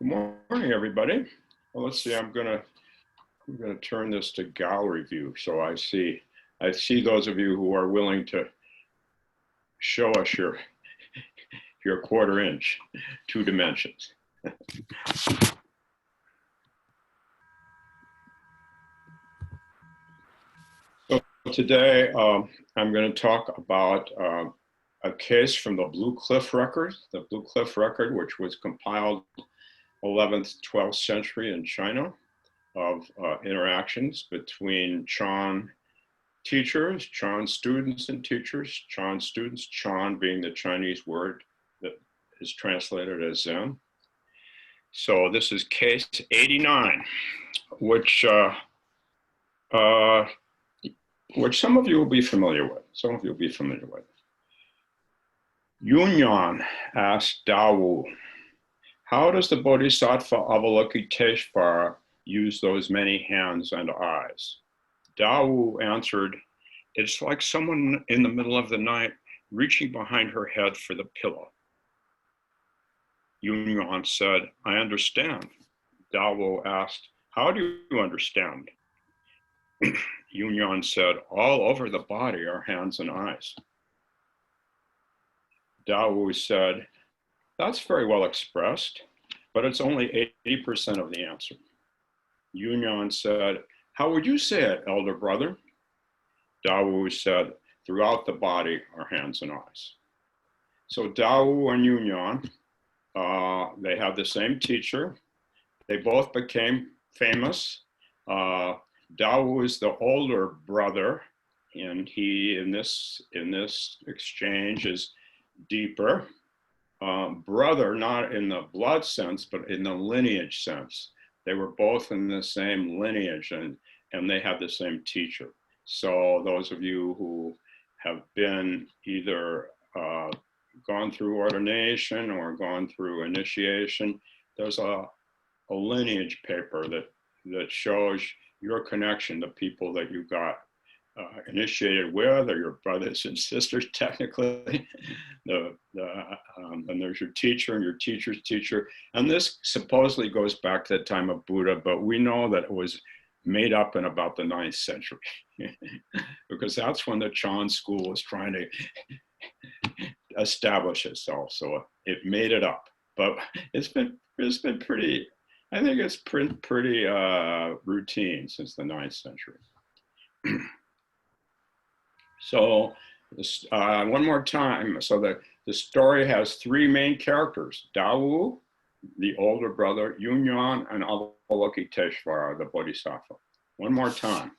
Good morning, everybody. Well, let's see. I'm gonna turn this to gallery view, so I see those of you who are willing to show us your quarter inch, 2 dimensions. So today I'm going to talk about a case from the Blue Cliff record, which was compiled 11th, 12th century in China, of interactions between Chan teachers, Chan students and teachers, Chan students, Chan being the Chinese word that is translated as Zen. So this is case 89, which some of you will be familiar with. Yunyan asked Dawu, how does the Bodhisattva Avalokiteshvara use those many hands and eyes? Dawu answered, it's like someone in the middle of the night reaching behind her head for the pillow. Yunyan said, I understand. Dawu asked, how do you understand? Yunyan said, all over the body are hands and eyes. Dawu said, that's very well expressed, but it's only 80% of the answer. Yunyan said, how would you say it, elder brother? Dawu said, throughout the body are hands and eyes. So Dawu and Yunyan, they had the same teacher. They both became famous. Dawu is the older brother, and he, in this exchange, is deeper. Brother, not in the blood sense, but in the lineage sense. They were both in the same lineage, and they had the same teacher. So those of you who have been either gone through ordination or gone through initiation, there's a lineage paper that shows your connection to people that you got initiated with, or your brothers and sisters, technically. And there's your teacher and your teacher's teacher. And this supposedly goes back to the time of Buddha, but we know that it was made up in about the 9th century, because that's when the Chan school was trying to establish itself. So it made it up, but it's been pretty, I think it's pretty routine since the 9th century. So one more time. So the story has 3 main characters: Dawu, the older brother, Yunyan, and Avalokiteshvara, the Bodhisattva. One more time.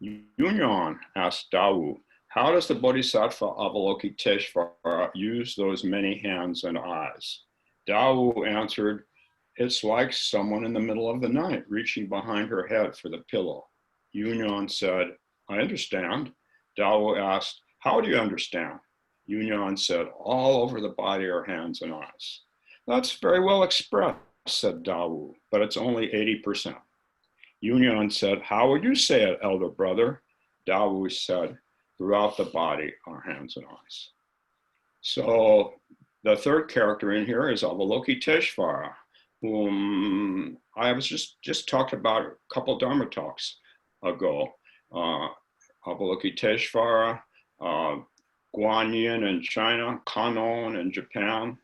Yunyan asked Dawu, how does the Bodhisattva Avalokiteshvara use those many hands and eyes? Dawu answered, it's like someone in the middle of the night reaching behind her head for the pillow. Yunyan said, I understand. Dawu asked, how do you understand? Yunyan said, all over the body are hands and eyes. That's very well expressed, said Dawu, but it's only 80%. Yunyan said, how would you say it, elder brother? Dawu said, throughout the body are hands and eyes. So the third character in here is Avalokiteshvara, whom I was just talked about a couple Dharma talks ago. Avalokiteshvara, Guanyin in China, Kannon in Japan.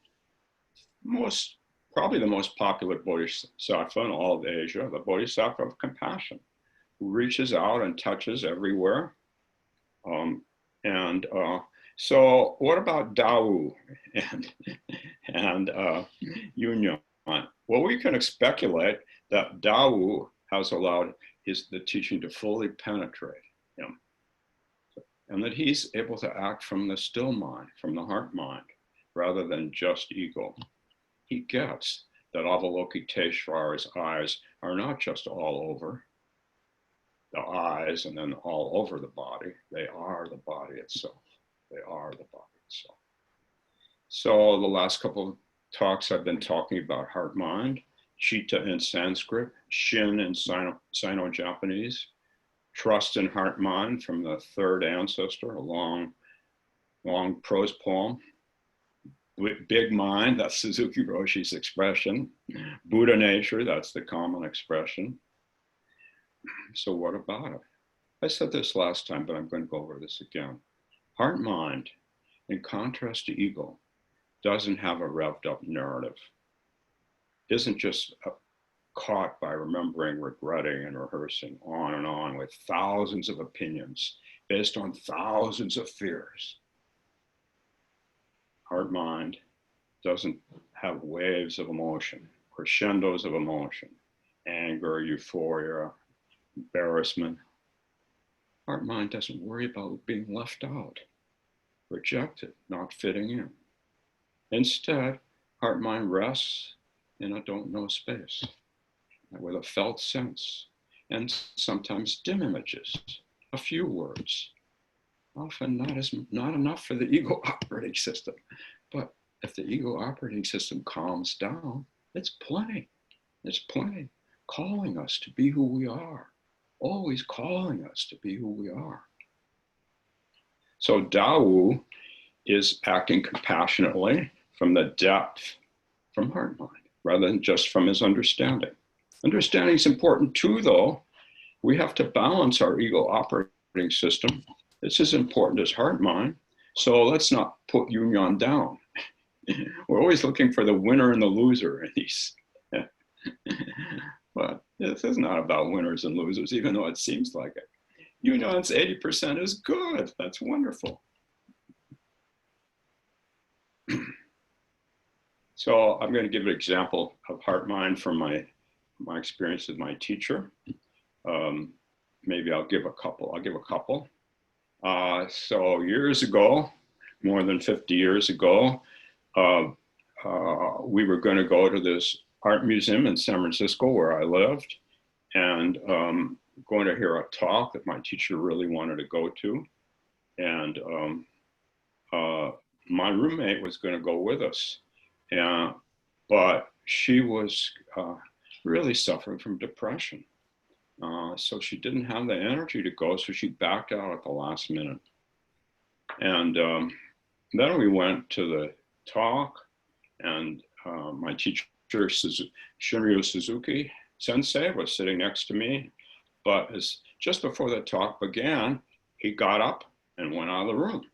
Probably the most popular bodhisattva in all of Asia, the bodhisattva of compassion, who reaches out and touches everywhere. So what about Dawu and Yunyan? Well, we can speculate that Dawu has allowed the teaching to fully penetrate him, and that he's able to act from the still mind, from the heart mind, rather than just ego. He gets that Avalokiteshvara's eyes are not just all over the eyes and then all over the body. They are the body itself. They are the body itself. So the last couple of talks I've been talking about heart mind, Chitta in Sanskrit, Shin in Sino-Japanese, trust in heart mind from the third ancestor, a long prose poem. With big mind, that's Suzuki Roshi's expression. Buddha nature, that's the common expression. So what about it? I said this last time, but I'm going to go over this again. Heart mind, in contrast to ego, doesn't have a revved up narrative. Isn't just caught by remembering, regretting, and rehearsing on and on with thousands of opinions based on thousands of fears. Heart mind doesn't have waves of emotion, crescendos of emotion, anger, euphoria, embarrassment. Heart mind doesn't worry about being left out, rejected, not fitting in. Instead, heart mind rests in a don't know space with a felt sense and sometimes dim images, a few words, often not enough for the ego operating system. But if the ego operating system calms down, it's plenty. It's plenty, calling us to be who we are, always calling us to be who we are. So Dawu is acting compassionately from the depth, from heart mind, rather than just from his understanding. Understanding is important too, though. We have to balance our ego operating system. It's as important as heart mind. So let's not put Yunyan down. We're always looking for the winner and the loser in these. But this is not about winners and losers, even though it seems like it. Yunyan's 80% is good. That's wonderful. So I'm going to give an example of heart mind from my experience with my teacher. Maybe I'll give a couple. So years ago, more than 50 years ago, we were going to go to this art museum in San Francisco where I lived, and going to hear a talk that my teacher really wanted to go to. And my roommate was going to go with us, but she was really suffering from depression. So she didn't have the energy to go, so she backed out at the last minute. And then we went to the talk, and my teacher, Shunryu Suzuki Sensei, was sitting next to me. But just before the talk began, he got up and went out of the room.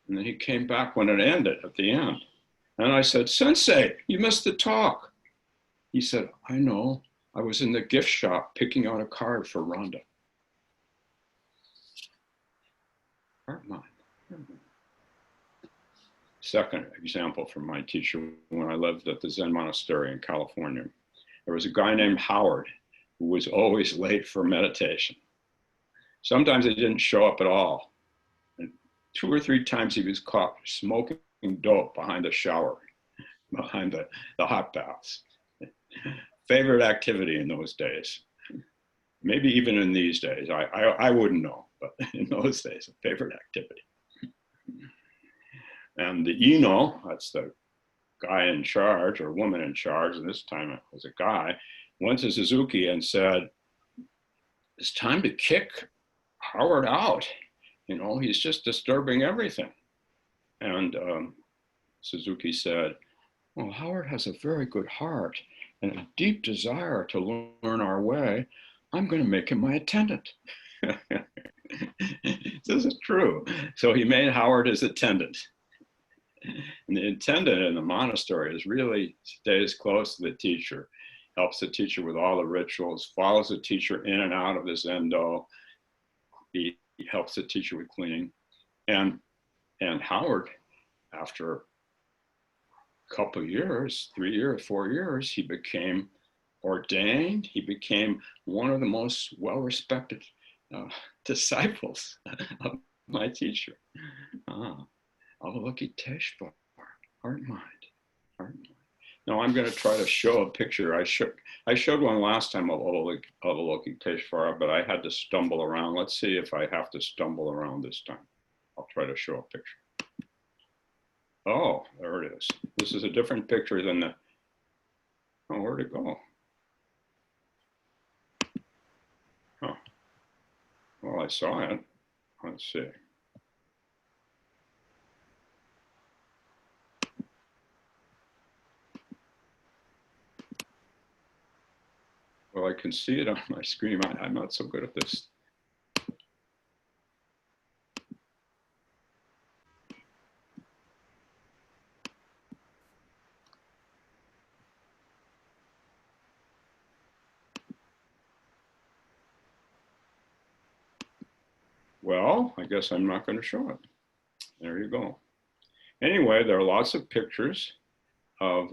And then he came back when it ended, at the end. And I said, "Sensei, you missed the talk." He said, "I know. I was in the gift shop picking out a card for Rhonda." Heart mind. Second example from my teacher, when I lived at the Zen monastery in California, there was a guy named Howard who was always late for meditation. Sometimes he didn't show up at all. And 2 or 3 times he was caught smoking dope behind the shower, behind the hot baths. Favorite activity in those days. Maybe even in these days, I wouldn't know, but in those days, a favorite activity. And the Ino, that's the guy in charge or woman in charge, and this time it was a guy, went to Suzuki and said, "It's time to kick Howard out. You know, he's just disturbing everything." And Suzuki said, "Well, Howard has a very good heart and a deep desire to learn our way. I'm going to make him my attendant." This is true. So he made Howard his attendant. And the attendant in the monastery really stays close to the teacher, helps the teacher with all the rituals, follows the teacher in and out of the zendo. He helps the teacher with cleaning. And Howard, after a couple of years, 3 years, 4 years, he became ordained. He became one of the most well-respected disciples of my teacher. Avalokiteshvara, heart mind. Now I'm going to try to show a picture. I showed one last time of Avalokiteshvara, but I had to stumble around. Let's see if I have to stumble around this time. I'll try to show a picture. Oh, there it is. This is a different picture than the, oh, where'd it go? Oh, well, I saw it. Let's see. Well, I can see it on my screen. I'm not so good at this. Well, I guess I'm not going to show it. There you go. Anyway, there are lots of pictures of,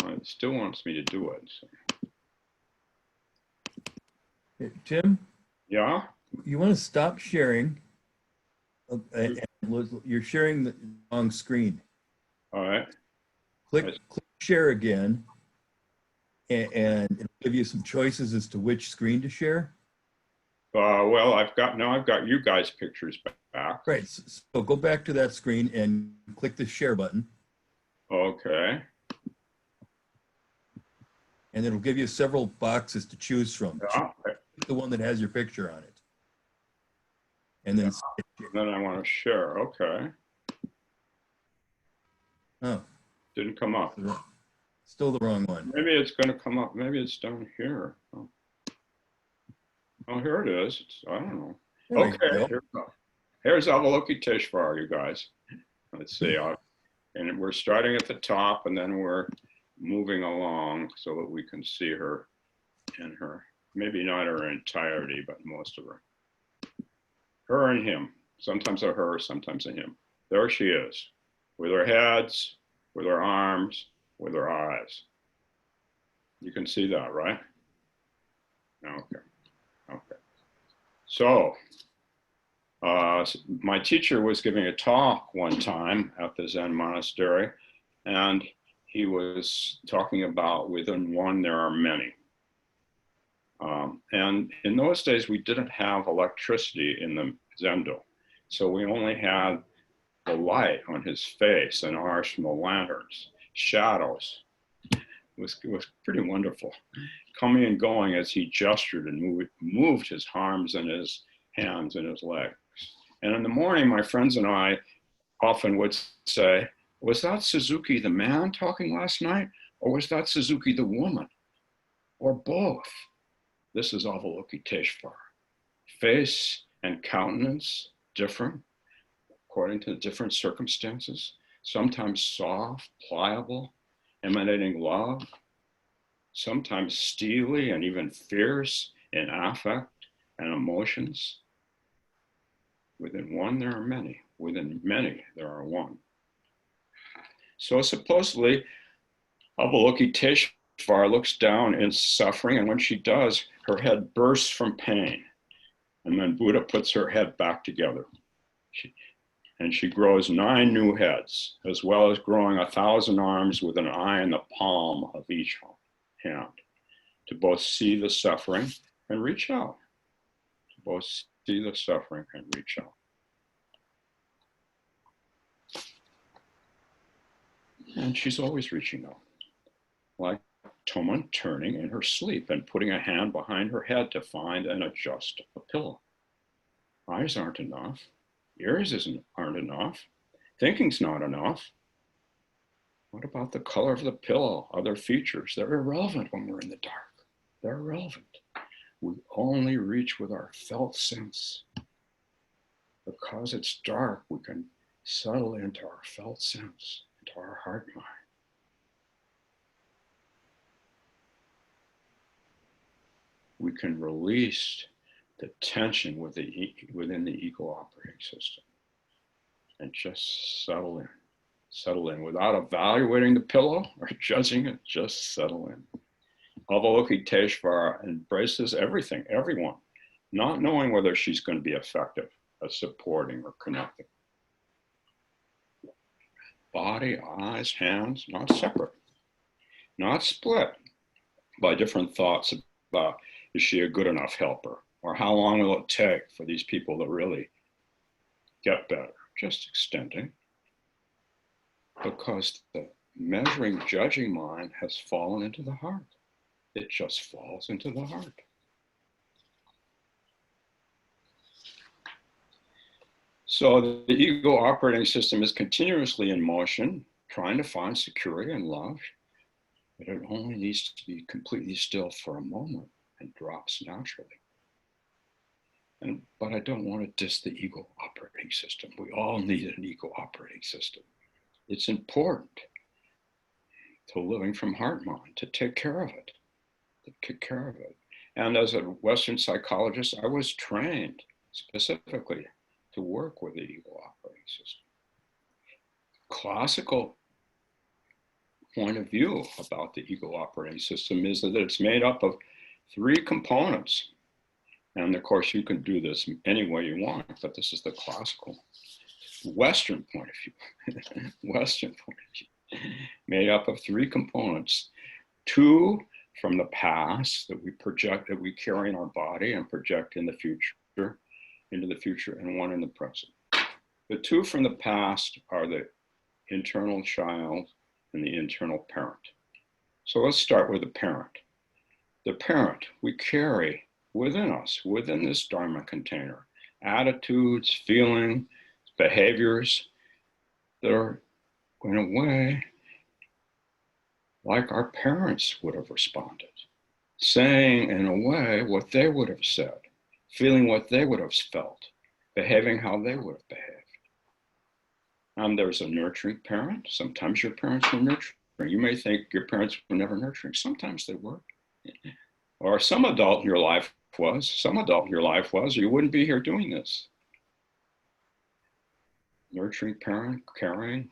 it still wants me to do it. So. Hey, Tim? Yeah? You want to stop sharing. You're sharing the wrong screen. All right. Click share again, and it'll give you some choices as to which screen to share. Well, I've got you guys' pictures back. Right. So go back to that screen and click the share button. Okay. And it'll give you several boxes to choose from. Yeah. Choose the one that has your picture on it. And then, Then I want to share. Okay. Oh, didn't come up. Still the wrong one. Maybe it's going to come up. Maybe it's down here. Oh, here it is. I don't know. There okay, here we go. Here's Avalokiteshvara, you guys. Let's see. And we're starting at the top, and then we're moving along so that we can see her in her, maybe not her entirety, but most of her. Her and him. Sometimes a her, sometimes a him. There she is, with her heads, with her arms, with her eyes. You can see that, right? Okay. Okay. So, my teacher was giving a talk one time at the Zen monastery, and he was talking about within one there are many. And in those days, we didn't have electricity in the Zendo. So we only had the light on his face and ours from the lanterns, shadows. It was pretty wonderful, coming and going as he gestured and moved his arms and his hands and his legs. And in the morning, my friends and I often would say, was that Suzuki the man talking last night? Or was that Suzuki the woman? Or both? This is Avalokiteshvara. Face and countenance different according to different circumstances, sometimes soft, pliable, emanating love, sometimes steely and even fierce in affect and emotions. Within one, there are many. Within many, there are one. So supposedly, Avalokiteshvara looks down in suffering, and when she does, her head bursts from pain. And then Buddha puts her head back together. And she grows 9 new heads, as well as growing 1,000 arms with an eye in the palm of each hand, to both see the suffering and reach out. To both see the suffering and reach out. And she's always reaching out, like Toman turning in her sleep and putting a hand behind her head to find and adjust a pillow. Eyes aren't enough. Ears aren't enough. Thinking's not enough. What about the color of the pillow? Other features? They're irrelevant when we're in the dark. They're irrelevant. We only reach with our felt sense. Because it's dark, we can settle into our felt sense, into our heart mind. We can release the tension within the ego operating system and just settle in without evaluating the pillow or judging it, just settle in. Avalokiteshvara embraces everything, everyone, not knowing whether she's going to be effective at supporting or connecting. Body, eyes, hands, not separate, not split by different thoughts about, is she a good enough helper? Or how long will it take for these people to really get better? Just extending. Because the measuring, judging mind has fallen into the heart. It just falls into the heart. So the ego operating system is continuously in motion, trying to find security and love. But it only needs to be completely still for a moment and drops naturally. But I don't want to diss the ego operating system. We all need an ego operating system. It's important to living from heart mind, to take care of it, to take care of it. And as a Western psychologist, I was trained specifically to work with the ego operating system. Classical point of view about the ego operating system is that it's made up of 3 components. And of course, you can do this any way you want, but this is the classical Western point of view. Western point of view. Made up of 3 components. 2 from the past that we project, that we carry in our body and project in the future, into the future, and 1 in the present. The 2 from the past are the internal child and the internal parent. So let's start with the parent. The parent, we carry within us, within this Dharma container, attitudes, feelings, behaviors that are, in a way, like our parents would have responded, saying in a way what they would have said, feeling what they would have felt, behaving how they would have behaved. There's a nurturing parent. Sometimes your parents were nurturing. You may think your parents were never nurturing. Sometimes they were. Or some adult in your life was, or you wouldn't be here doing this. Nurturing parent, caring,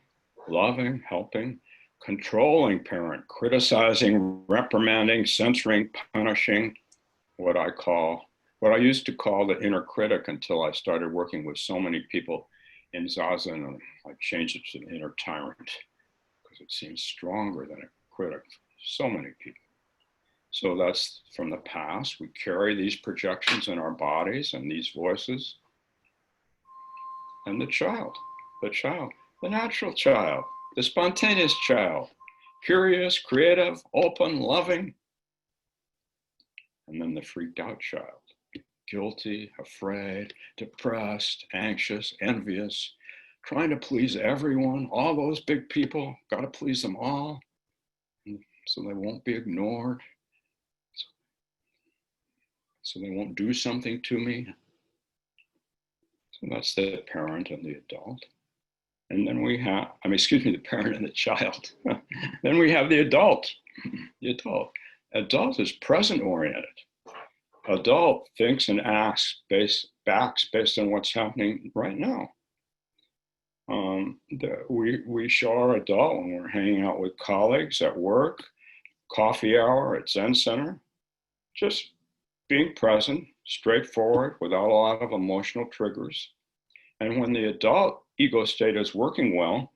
loving, helping, controlling parent, criticizing, reprimanding, censoring, punishing, what I used to call the inner critic until I started working with so many people in Zazen, and I changed it to the inner tyrant because it seems stronger than a critic. So many people. So that's from the past. We carry these projections in our bodies and these voices. And the child, the natural child, the spontaneous child, curious, creative, open, loving. And then the freaked out child, guilty, afraid, depressed, anxious, envious, trying to please everyone, all those big people, got to please them all, so they won't be ignored, so they won't do something to me. So that's the parent and the adult. And then we have, the parent and the child. Then we have the adult. The adult. Adult is present oriented. Adult thinks and acts based on what's happening right now. We show our adult when we're hanging out with colleagues at work, coffee hour at Zen Center, just being present, straightforward, without a lot of emotional triggers. And when the adult ego state is working well,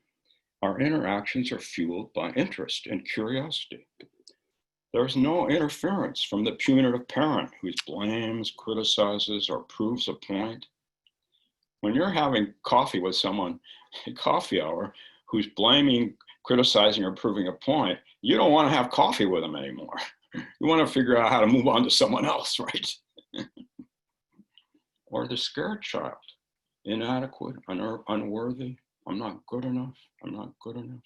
our interactions are fueled by interest and curiosity. There's no interference from the punitive parent who blames, criticizes, or proves a point. When you're having coffee with someone at coffee hour who's blaming, criticizing, or proving a point, you don't want to have coffee with them anymore. You want to figure out how to move on to someone else, right? Or the scared child, inadequate, unworthy, I'm not good enough, I'm not good enough.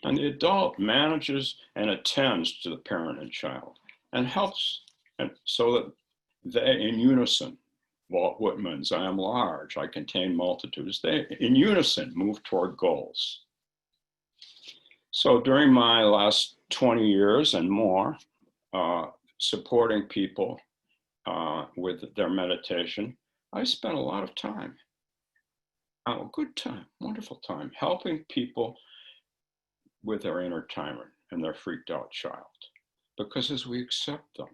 And the adult manages and attends to the parent and child and helps, and so that they in unison, Walt Whitman's I am large, I contain multitudes, they in unison move toward goals. So during my last 20 years and more, supporting people with their meditation, I spent a lot of time, a good time, wonderful time, helping people with their inner tyrant and their freaked out child. Because as we accept them,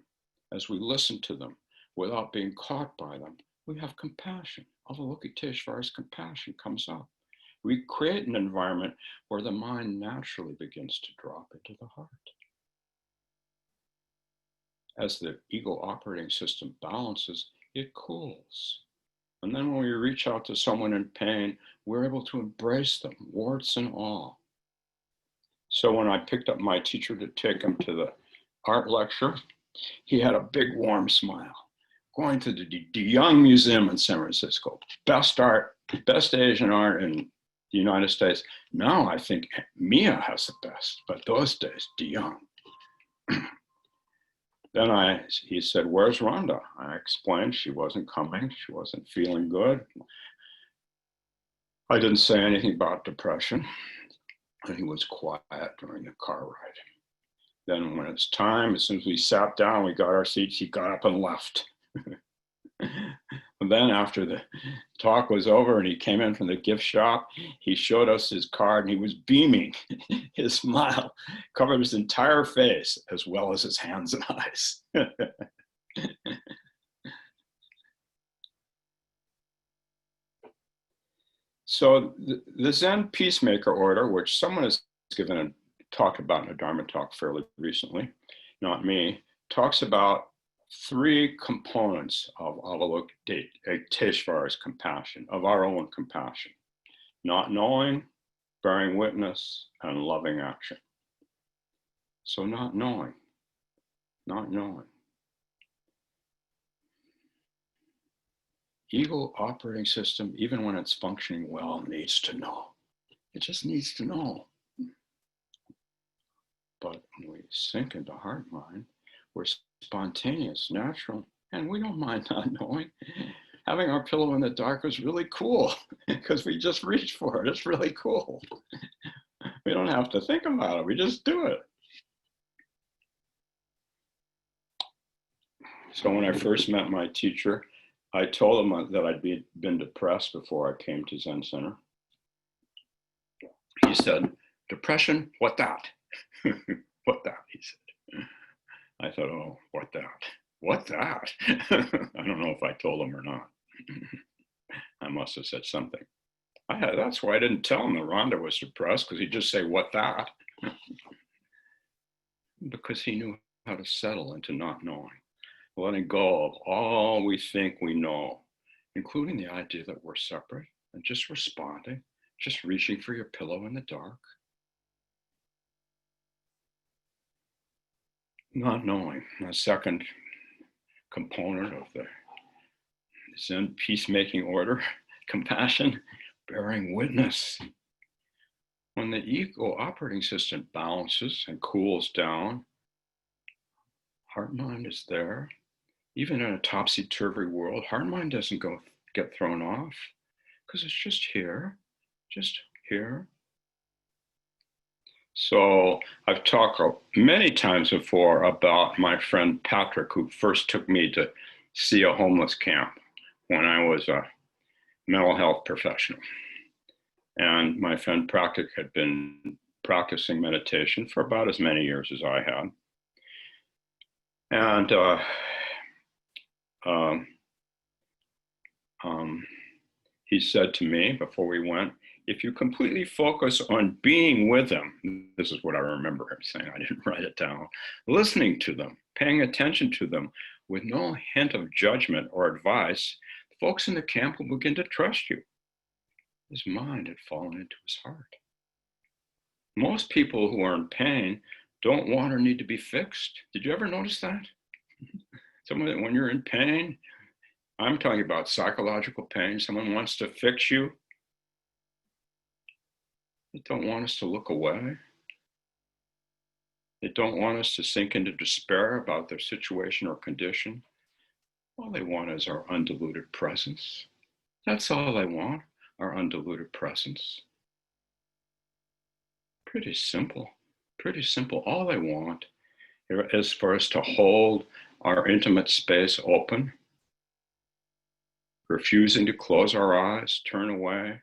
as we listen to them without being caught by them, we have compassion. Avalokiteshvara's compassion comes up. We create an environment where the mind naturally begins to drop into the heart. As the ego operating system balances, it cools. And then when we reach out to someone in pain, we're able to embrace them, warts and all. So when I picked up my teacher to take him to the art lecture, he had a big warm smile. Going to the Young Museum in San Francisco, best art, best Asian art in the the United States. Now I think Mia has the best, but those days, DeYoung. Then he said, where's Rhonda? I explained she wasn't coming. She wasn't feeling good. I didn't say anything about depression. And he was quiet during the car ride. Then when it's time, as soon as we sat down, we got our seats, he got up and left. And then after the talk was over and he came in from the gift shop, he showed us his card and he was beaming. His smile covered his entire face as well as his hands and eyes. So the Zen Peacemaker Order, which someone has given a talk about in a Dharma talk fairly recently, not me, talks about 3 components of Avalokiteshvara's compassion, of our own compassion: not knowing, bearing witness, and loving action. So not knowing. Ego operating system, even when it's functioning well, needs to know. It just needs to know. But when we sink into heart mind, we're spontaneous, natural, and we don't mind not knowing. Having our pillow in the dark is really cool because we just reach for it. It's really cool. We don't have to think about it. We just do it. So when I first met my teacher, I told him that I'd been depressed before I came to Zen Center. He said, depression, what that? What that, he said. I thought, oh, what that? What that? I don't know if I told him or not. I must have said something. That's why I didn't tell him that Rhonda was depressed, because he'd just say, what that? Because he knew how to settle into not knowing, letting go of all we think we know, including the idea that we're separate, and just responding, just reaching for your pillow in the dark. Not knowing, the second component of the Zen peacemaking order, compassion, bearing witness. When the ego operating system balances and cools down, heart mind is there. Even in a topsy-turvy world, heart mind doesn't get thrown off because it's just here. So I've talked many times before about my friend Patrick, who first took me to see a homeless camp when I was a mental health professional. And my friend Patrick had been practicing meditation for about as many years as I had. And he said to me before we went, if you completely focus on being with them, this is what I remember him saying, I didn't write it down, listening to them, paying attention to them with no hint of judgment or advice, the folks in the camp will begin to trust you. His mind had fallen into his heart. Most people who are in pain don't want or need to be fixed. Did you ever notice that? When you're in pain, I'm talking about psychological pain, someone wants to fix you. They don't want us to look away. They don't want us to sink into despair about their situation or condition. All they want is our undiluted presence. That's all they want, our undiluted presence. Pretty simple. All they want is for us to hold our intimate space open, refusing to close our eyes, turn away,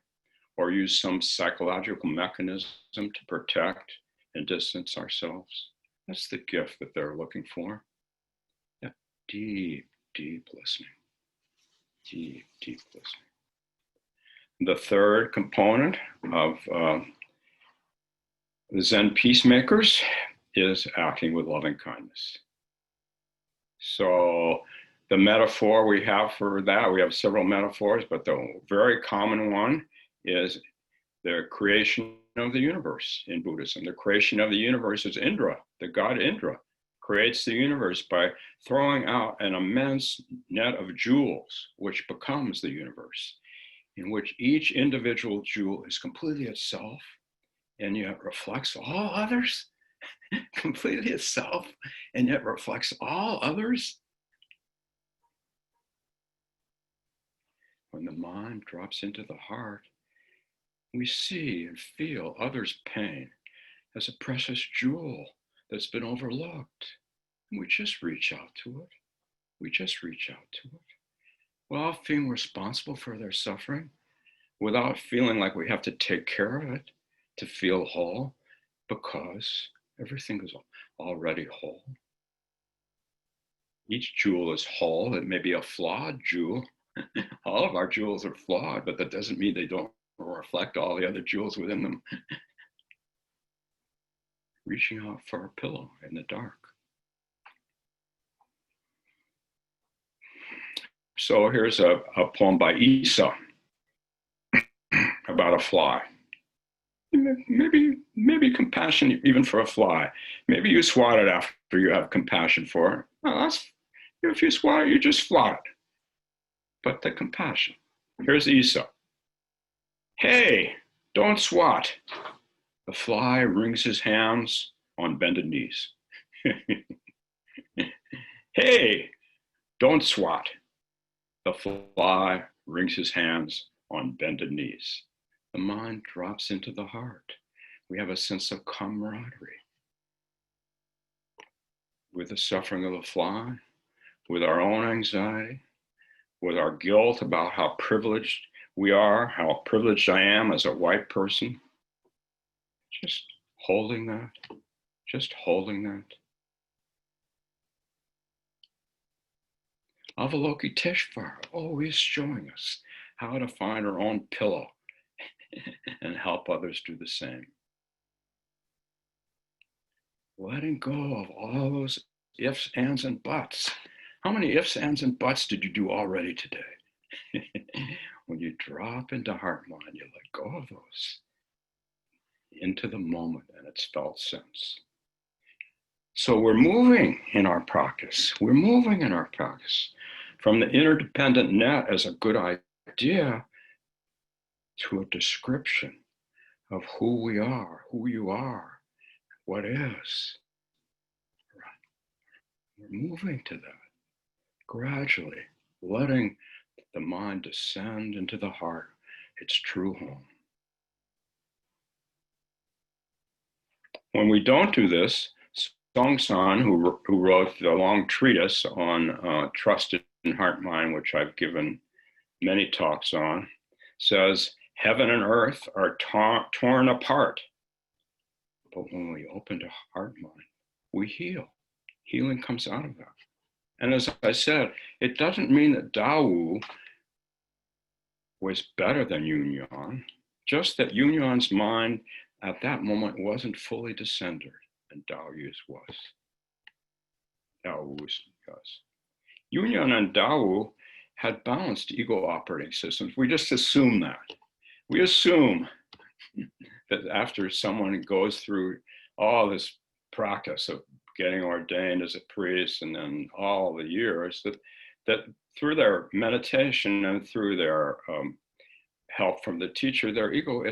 or use some psychological mechanism to protect and distance ourselves. That's the gift that they're looking for. That deep listening. Deep listening. The third component of the Zen peacemakers is acting with loving kindness. So the metaphor we have for that, we have several metaphors, but the very common one is the creation of the universe in Buddhism. The creation of the universe is Indra, the god Indra, creates the universe by throwing out an immense net of jewels, which becomes the universe. in which each individual jewel is completely itself and yet reflects all others, completely itself and yet reflects all others. When the mind drops into the heart, we see and feel others' pain as a precious jewel that's been overlooked. And we just reach out to it. We just reach out to it without feeling responsible for their suffering, without feeling like we have to take care of it to feel whole, because everything is already whole. Each jewel is whole. It may be a flawed jewel. All of our jewels are flawed, but that doesn't mean they don't reflect all the other jewels within them. Reaching out for a pillow in the dark. So here's a poem by Isa about a fly. Maybe compassion even for a fly. Maybe you swat it after you have compassion for it. Well, if you swat it, you just swat it. But the compassion. Here's Isa. Hey, don't swat. The fly wrings his hands on bended knees. Hey, don't swat. The fly wrings his hands on bended knees. The mind drops into the heart. We have a sense of camaraderie with the suffering of the fly, with our own anxiety, with our guilt about how privileged we are, how privileged I am as a white person. Just holding that, just holding that. Avalokiteshvara always showing us how to find our own pillow and help others do the same. Letting go of all those ifs, ands, and buts. How many ifs, ands, and buts did you do already today? When you drop into heart mind, you let go of those into the moment and its felt sense. So we're moving in our practice. We're moving in our practice from the interdependent net as a good idea to a description of who we are, who you are, what is. We're moving to that gradually, letting the mind descend into the heart, its true home. When we don't do this, Song-san, who wrote the long treatise on trust in heart mind, which I've given many talks on, says, heaven and earth are torn apart. But when we open to heart mind, we heal. Healing comes out of that. And as I said, it doesn't mean that Dawu was better than Yunyan, just that Yunyan's mind at that moment wasn't fully descended, and Daoyu's was. Daoyu's was. Yunyan and Daoyu had balanced ego operating systems. We just assume that. We assume that after someone goes through all this practice of getting ordained as a priest and then all the years, that through their meditation and through their help from the teacher, their ego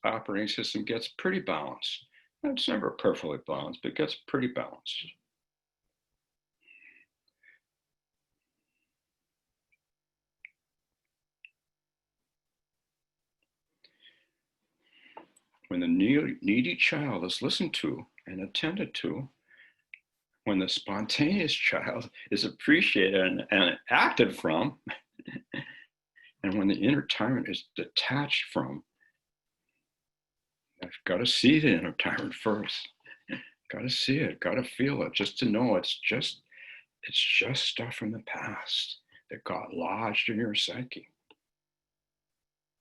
operating system gets pretty balanced. It's never perfectly balanced, but it gets pretty balanced. When the needy child is listened to and attended to, when the spontaneous child is appreciated and acted from, and when the inner tyrant is detached from, I've got to see the inner tyrant first. Got to see it, got to feel it, just to know it's just stuff from the past that got lodged in your psyche.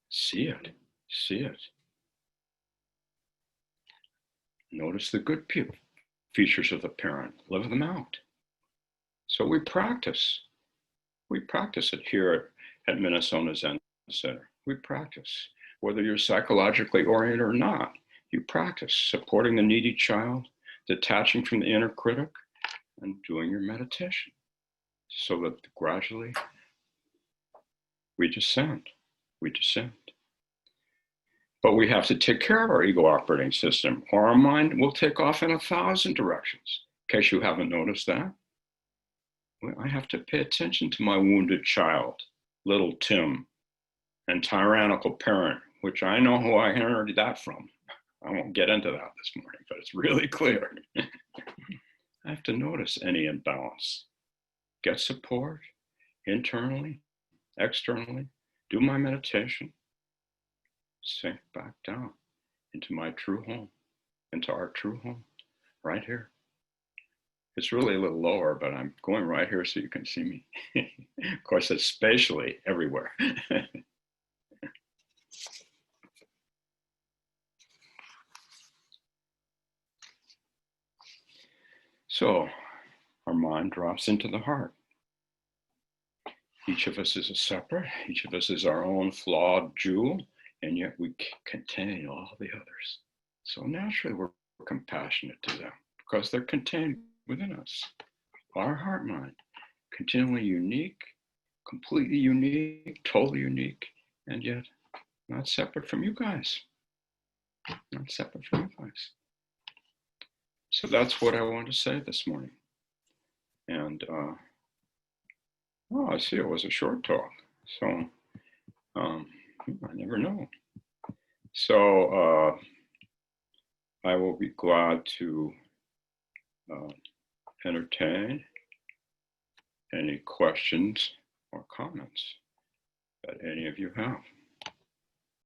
See it, see it. Notice the good features of the parent, live them out. So we practice it here at Minnesota Zen Center. We practice, whether you're psychologically oriented or not, you practice supporting the needy child, detaching from the inner critic, and doing your meditation so that gradually we descend. we descend. But we have to take care of our ego operating system, or our mind will take off in 1,000 directions. In case you haven't noticed that, well, I have to pay attention to my wounded child, little Tim, and tyrannical parent, which I know who I inherited that from. I won't get into that this morning, but it's really clear. I have to notice any imbalance, get support internally, externally, do my meditation, sink back down into my true home, into our true home, right here. It's really a little lower, but I'm going right here so you can see me. Of course, it's spatially everywhere. So our mind drops into the heart. Each of us is a separate, each of us is our own flawed jewel, and yet we contain all the others. So naturally we're compassionate to them because they're contained within us. Our heart mind, continually unique, completely unique, totally unique, and yet not separate from you guys. Not separate from you guys. So that's what I want to say this morning. And I see it was a short talk. So I never know. So I will be glad to entertain any questions or comments that any of you have.